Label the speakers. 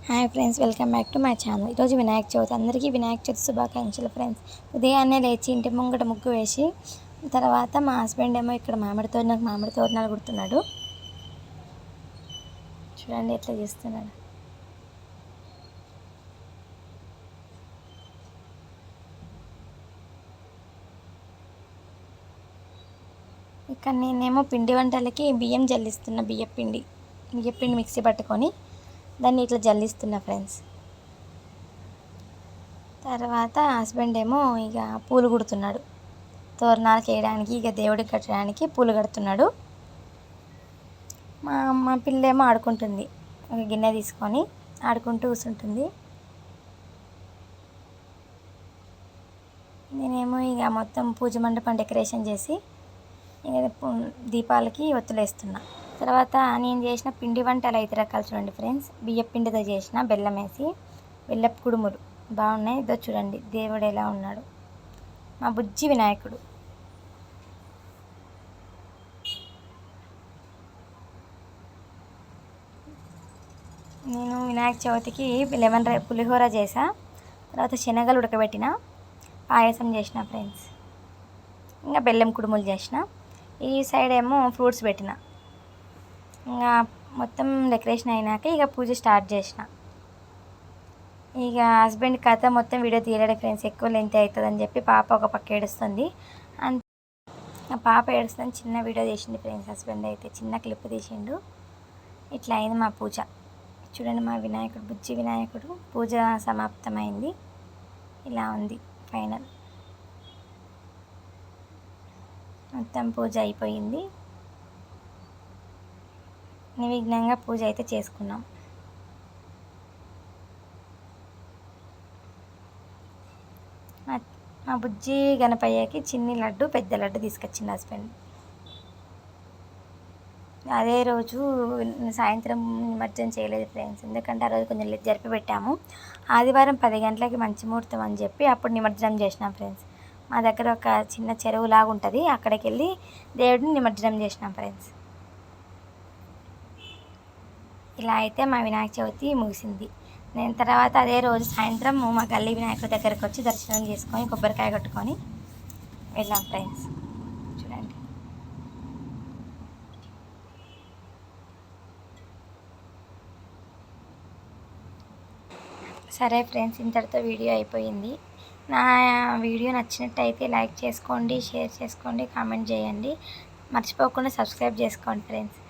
Speaker 1: Hi friends, welcome back to my channel. ఈరోజు వినాయక చవితి. అందరికీ వినాయక చవితి శుభాకాంక్షలు ఫ్రెండ్స్. ఉదయాన్నే లేచి ఇంటి ముంగట ముగ్గు వేసి తర్వాత మా హస్బెండ్ ఏమో ఇక్కడ మామిడి తోరణాలు కుడుతున్నాడు. చూడండి ఎట్లా చేస్తున్నాడు. ఇక్కడ నేనేమో పిండి వంటలకి బియ్యం జల్లిస్తున్నా. బియ్యపిండి మిక్సీ పట్టుకొని దాన్ని ఇట్లా జల్లిస్తున్నా ఫ్రెండ్స్. తర్వాత హస్బెండ్ ఏమో ఇక పూలు కుడుతున్నాడు. తోరణాలకు వేయడానికి, ఇక దేవుడికి కట్టడానికి పూలు కడుతున్నాడు. మా పిల్లేమో ఆడుకుంటుంది. ఒక గిన్నె తీసుకొని ఆడుకుంటూ కూర్చుంటుంది. నేనేమో ఇక మొత్తం పూజ మండపం డెకరేషన్ చేసి దీపాలకి ఒత్తులేస్తున్నా. తర్వాత నేను చేసిన పిండి వంటలు 5 రకాలు చూడండి ఫ్రెండ్స్. బియ్య పిండితో చేసిన బెల్లం వేసి బెల్లపు కుడుములు బాగున్నాయి. ఇదో చూడండి దేవుడు ఎలా ఉన్నాడు, మా బుజ్జి వినాయకుడు. నేను వినాయక చవితికి లెమన్ పులిహోర చేసా. తర్వాత శనగలు ఉడకబెట్టిన పాయసం చేసిన ఫ్రెండ్స్. ఇంకా బెల్లం కుడుములు చేసిన. ఈ సైడ్ ఏమో ఫ్రూట్స్ పెట్టిన. ఇంకా మొత్తం డెకరేషన్ అయినాక ఇక పూజ స్టార్ట్ చేసిన. ఇక హస్బెండ్ కథ మొత్తం వీడియో తీయలేడు ఫ్రెండ్స్, ఎక్కువ లెంత్ అవుతుందని చెప్పి పాప ఒక పక్క ఏడుస్తుంది. పాప ఏడుస్తుంది, చిన్న వీడియో తీసింది ఫ్రెండ్స్. హస్బెండ్ అయితే చిన్న క్లిప్ తీసిండు. ఇట్లా అయింది మా పూజ. చూడండి మా వినాయకుడు, బుజ్జి వినాయకుడు పూజ సమాప్తమైంది. ఇలా ఉంది ఫైనల్. మొత్తం పూజ అయిపోయింది. నిర్విఘ్నంగా పూజ అయితే చేసుకున్నాం. మా బుజ్జి గణపయ్యకి చిన్ని లడ్డు, పెద్ద లడ్డు తీసుకొచ్చింది హస్బెండ్. అదే రోజు సాయంత్రం నిమజ్జనం చేయలేదు ఫ్రెండ్స్, ఎందుకంటే ఆ రోజు కొంచెం జరిపి పెట్టాము. ఆదివారం 10 గంటలకి మంచి ముహూర్తం అని చెప్పి అప్పుడు నిమజ్జనం చేసినాం ఫ్రెండ్స్. మా దగ్గర ఒక చిన్న చెరువులాగా ఉంటుంది, అక్కడికి వెళ్ళి దేవుడిని నిమజ్జనం చేసినాం ఫ్రెండ్స్. ఇలా అయితే మా వినాయక చవితి ముగిసింది. నేను తర్వాత అదే రోజు సాయంత్రం మా గల్లీ వినాయకుడి దగ్గరకు వచ్చి దర్శనం చేసుకొని కొబ్బరికాయ కొట్టుకొని వెళ్ళాం ఫ్రెండ్స్. చూడండి. సరే ఫ్రెండ్స్, ఇంతటితో వీడియో అయిపోయింది. నా వీడియో నచ్చినట్టయితే లైక్ చేసుకోండి, షేర్ చేసుకోండి, కామెంట్ చేయండి. మర్చిపోకుండా సబ్స్క్రైబ్ చేసుకోండి ఫ్రెండ్స్.